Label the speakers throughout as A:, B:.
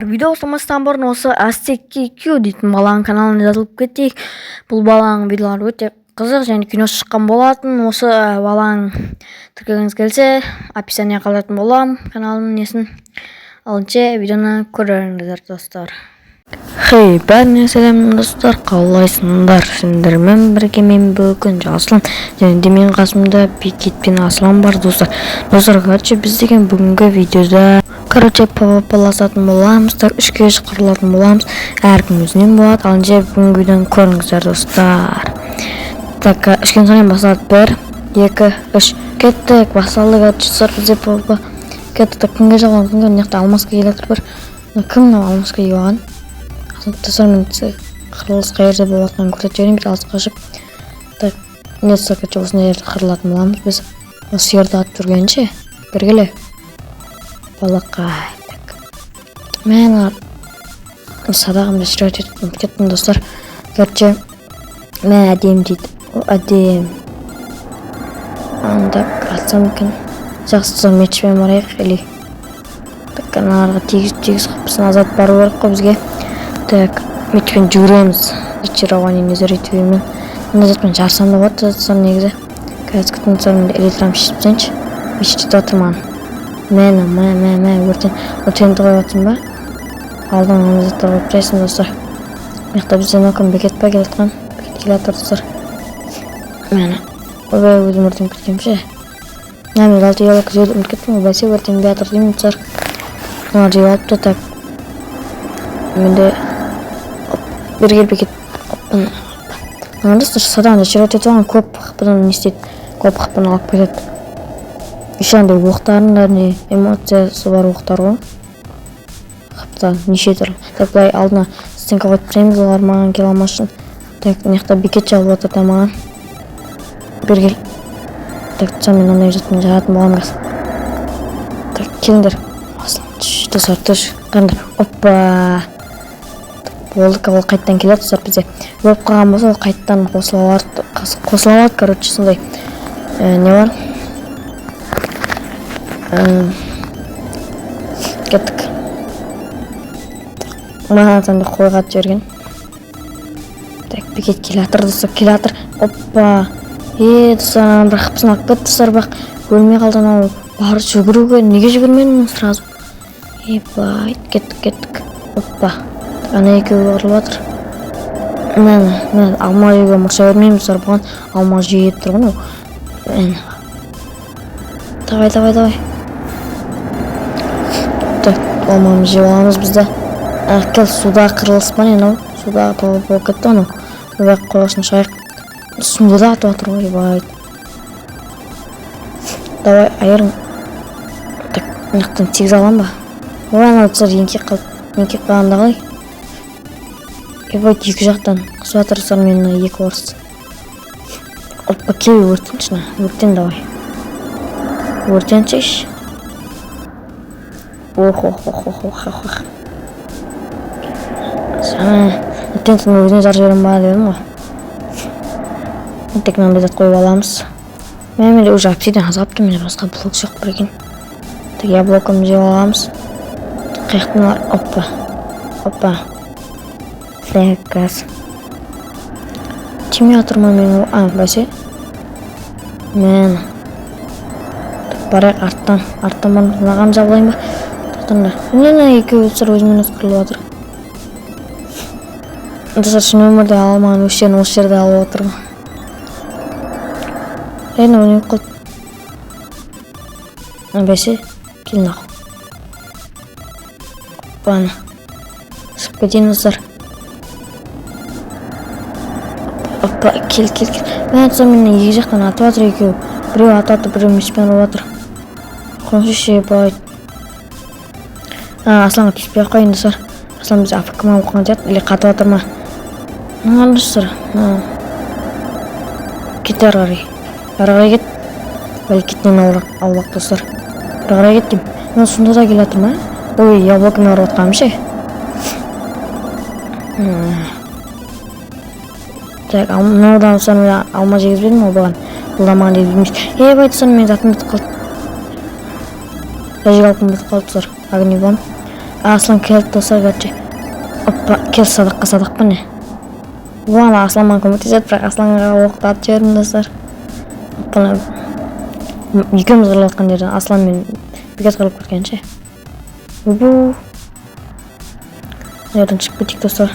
A: Видео бастамастан бұрын осы Aztec Q дейтін баланың каналына жазылып кетейік. Бұл баланың видеолары өте қызық және киносы шыққан болатын. Осы баланың тіркелгіңіз келсе, описание қалдыратын боламын каналының несін. Алынша видеоны көріңіздер достар. Хей, бәріне сәлем достар, қалайсыңдар? Сендермен бірге мен бүгін Жаслан және де менің қасымда Бекет пен Аслан бар достар. Короче, біз деген бүгінгі видеода павапаласатын боламыздар, 3-ке шықырылатын боламыз. Әркім өзінен болады. Алынша бүгінгі видеоны көріңіздер достар. Так, үшкен сайын басталады. 1, 2, 3. Кеттік, басталды достар, бізде павапа. Кеттік, кімге жалған, кімге неқті алмасқа келетір бір. Кім алмасқа еуаған? Достар, мен қырылыс қайырды болатқан көрсеттерін бір алыс қашып. Так, не достар, осындай жерді қырылатын боламыз. Біз осы жерді атып жүргенше біргелі балақай. Так, мен садағымды шырат етіп кеттім достар. Короче, мен әдем дейді. Әдем. Андап атсам екен. Жақсы мечпен барайық или. Так, анарға тегіз қапысын азат бару керек қой бізге. Так, мечпен жүреміз. Зачарование не заритвемен. Мында затпен жарсам да болады достар негізі. Қазір күтін сұрымды электрам шешіпсенші. Мешітті отырман. Мен өртенді қой отын ба? Алдың оны заттар қойып жайсын достар. Меқта бізден өкім Бекет па келетқан. Бекет келетір достар. Мен ойбай өзім өртеніп кеткемші. Мен алты елік жүйді ұмыт кеттім. Ойбайсе өртенбей атыр деймін достар. Олар жей алыпты. Так, менде біргел Бекет. Достар, садағында шырат етіп оған көп қыпыдан не істейді. Көп қыпын алып кетеді. Еще андай оқтарын не эмоциясы бар оқтар ғой. Қыпта неше түрлі. Так, былай алдына стенка қойып тұрайымыз, олар маған кел алмасын. Так, неқта Бекет жауып отыр да маған. Біргел. Так, тұсам мен ондай жатын жаратын болған қас. Так, келіңдер. Достар, түш. Қандар. Оппа. Болды, ол қайттан келеді достар бізде. Өліп қалған болса, ол қайттан қосылалады. Короче, сондай не бар? Кеттік. Маған атанды қойға жіберген. Так, Бекет келатыр достар, келатыр. Оппа. Достар, бір қыпсын алып кет достар, бақ өлмей қалдан ал. Бары жүгіруге, неге жүгірмедім сразу? Бай, кеттік. Оппа. Ана екеуі қырылып жатыр. Мен алма жеуге мұрша өрмеймін достар, бұған алма жей ет тұрғын ол. Давай. Так, алмамыз жеп аламыз бізді. Кел, суда қырылыс па не, суда болып кетті оны. Өбәк қойғасын шайық. Сұмды да атып атыр ғой, бай. Давай, айырың. Так, мынақтан тегіз алам ба? Оған алдысыр еңкек қалғанда қалай. Бай, екі жақтан қысып атырсар мен екі орыс. Оппа, кел өртеншіна. Өртен давай. Өртеншіш. Ох. Өртеншін өзіне жар жерім ба дедім ғой. Тек мынандай зат қойып аламыз. Менде уже обсидиан азапты, менде басқа блок жоқ бір екен. Так, я блокымды жеп аламыз. Қайықтың бар. Оппа. Фрекас. Тиме атырма мен бәсе. Мен. Барайық арттан барып мынаған жабылайын ба? Тоқтаңдар. Екеуі сыр өзімен өз қырылып отыр. Достар, шын өмірде алмаған өштерін осы жерде алып отыр ғой. Оны қылып. Бәсе, келін ақыл. Бана. Шып кетейін достар. Оппа, кел. Мен атсам менен екі жақтан атып атыр екеу. Біреу атып, біреу мешпен ұрып атыр. Қоншы бай. Асланға түспей қойын достар. Аслан бізде афкама оқыған жат, или қатып атыр ма? Достар. Кетер қарай. Арғай кет. Бәл кетінен аулақ достар. Арғай кет дейм. Сонда да кел атыр ма? Ой, яблокын ұрып атқам ше. Так, мынаудан сон алма жегізбедім ол бұған. Бұламаған дейді білмейші. Бай, достар, мен затым бітіп қалды. Жажық алқым бітіп қалды достар. Огневом. Аслан келді достар, короче. Оппа, кел садаққа міне. Вала Аслан маған көмектеседі, бірақ Асланға оқты атып жібердім достар. Оппа, екеуміз қырылып жатқан жерден Аслан мен бекет қырылып кеткенше. Убу. Жерден шығып кетейік достар.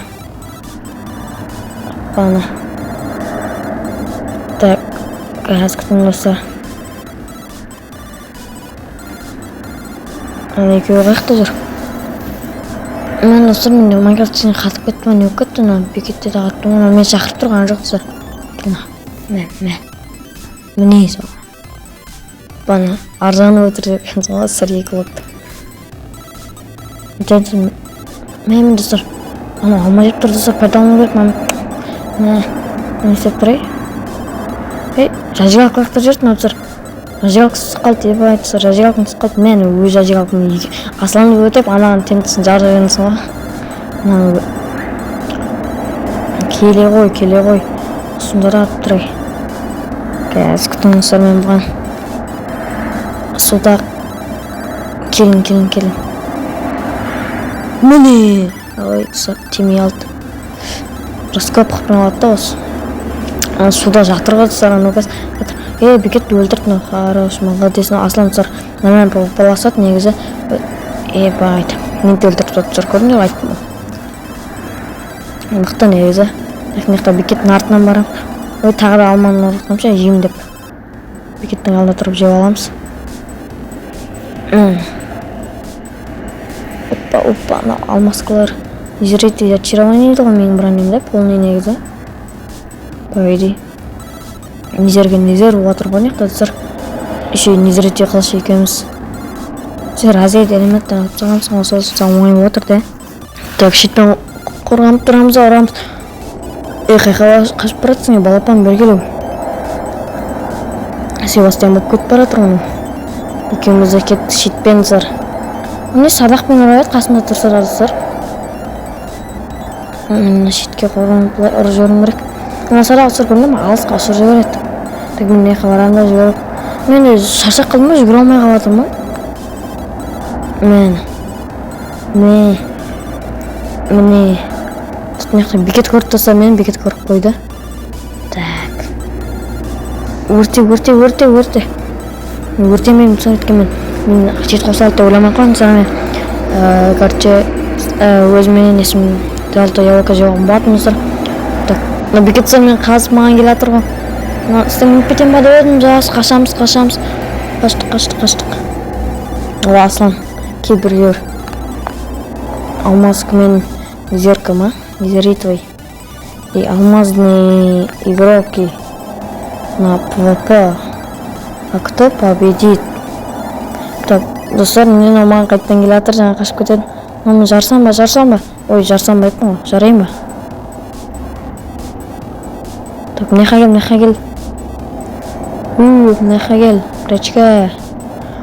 A: Оппа, так, қазір күтім достар. Ана екеуі қаяқта жүр. Мен достар, мен Майнкрафт сені қатып кеттім, не болып кетті, бекетте де қаттым, мен шақырып тұрған жоқ достар. Міне сол. Бана арзаны өтірдік соңға достар, 2 болыпты. Мен достар, ана алма жеп тұр достар, пайдалану керек, мен істеп тұрай. Жажиғалық қаяқта жүрсің достар. Жажиғалық сұсық қалды, ебай достар, жажиғалықтың сұсық қалды. Мен өз жажиғалықтың Асланды өтеп, анаған темтісін жарып жібердім соңға. Келе ғой. Сұмдары атып тұрай. Қазір күтім достар, мен бұған. Суда келін. Міне! Ой, достар, темей алды. Раскоп қыпын алады да осы. Суда жақтырға достар, ануказ. Бекетті өлтірді, хорош, молодец. Аслан достар, нормально баласады негізі. Байды, мен де өлтіріп достар, көрдім деп айттым. Мықты негізі. Мықты бекеттің артынан барам. Ой, тағы да алманы ұрықтымша, жеймін деп. Бекеттің алдында тұрып жеп аламыз. Оппа, алмаскалар. Незерейті очарование еді ғой менің бронемде, полный негізі. Пойди. Незерге незер уатыр ғой неқта достар. Еще незерейте қылышы екеміз. Разет элементтен алып жағамыз, осы оңай отыр да. Так, шетпен қорғанып тұрамыз, аурамыз. Қайқаға қашып баратсың, балапан бергелеу. Себастьян болып көт баратыр оның. Екеумізде кетті шетпен зар. Оны садақпен ұрайып қасында тұрса достар. Шетке қорғанып ұры жөрім керек. Садақ ұсыр көрді ма? Алысқа ұшыр жібереді. Так, мен неқі барамда жіберіп. Мен шаршақ қылдым ба, жүгіре алмай қалатым ба? Міне. Тұтмеқті бекет көріп тұрса, мен бекет көріп қойды. Так. Өрте. Өртемеймін сон еткенмен. Мен шет қосалды ойламай қалам. Мен, короче, өзіменен есім дәлді яуақа жауғым батын ұсыр. Так, бекет сон мен қазып маған кел атыр ғой. Істің өтпетен бады өдім, жас, қашамыз. Қаштық. О, Аслан, кел бірге өр. Алмазка мен зерка ма? Незеритовый. И алмазные игроки на ПВП. А кто победит? Так, достар, мен маған қайттан келе атыр, жаңа қашып кетеді. Мен жарсам ба? Ой, жарсам ба айттың ғой, жарайын ба? Так, мынақа кел. Мынақа кел, прячка.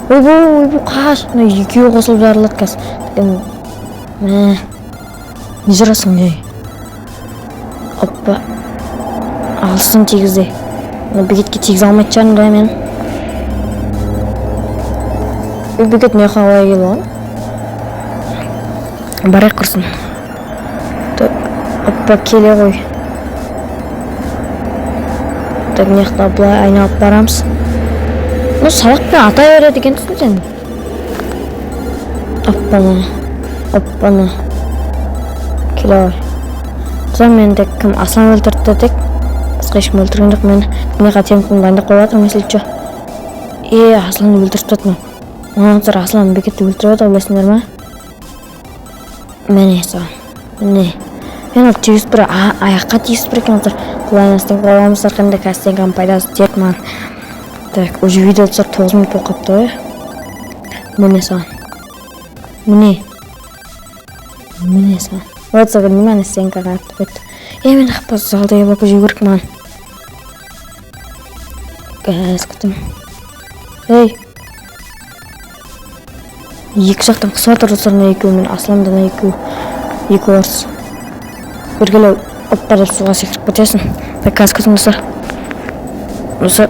A: Ой, бұл қаш. Екеуі қосылып жарылады қазір. Не жарасың, не? Оппа. Алсын тегізде. Бекетке тегіз алмайды жарым да мен. Бекет не қауай келі оған? Барай құрсын. Оппа, келе ғой. Так, неқта бұлай айналып барамыз. Салақпен атай өреді екен түсін сен. Оппана. Келе ғой. Тұзан мен тек кім Аслан өлтірді тек. Басқа ешкім өлтірген жоқ. Мен неға темтін дайында қойып атырмын меселчі. Аслан өлтіріп тұтмын. Онан сұр Аслан бекетті өлтіріп өті білесіңдер ма? Міне соған. Міне. Мен ол тегіз бір аяққа тегіз бір екен отыр. Құлайын астен қойламыздар қанды кәстенген пайдасы тек маған. Так, уже видео тұсыр 9 минут болып қапты ғой. Міне соған. Міне соған. Вот соған немені стенкаға атып өтті. Мен қаппасы залда ебапы жеу керек маған. Гәз күтім. Екі жақтан қысып отыр достарына екеуі мен Асландана екі орыс. Біргелеу оппа деп суға секіріп кетесің. Так, гәз күтім достар. Достар,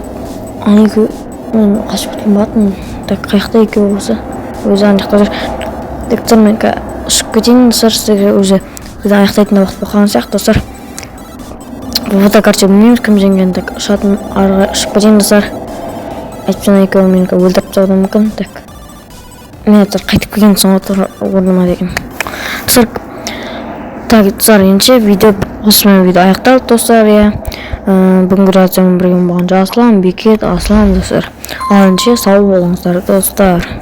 A: аны екеуі мен қашып кеткен батын. Так, қаяқта екеуі осы. Өзі андықта жүр. Так, достар мен кетейін достар, сіздерге уже видео аяқтайтын уақыт болған сияқты достар. Фото короче білмейміз кім жеңген, так ұшатын арыға ұшып кетейін достар. Айтпен екеуі мені өлтіріп тастауы мүмкін. Так мен достар қайтып келген соң орныма деген достар. Так достар, ендеше видео осымен видео аяқталды достар. Бүгінгі видеомен бірге болған Жасұлан, Бекет, Аслан достар. Ал ендеше сау болыңыздар достар.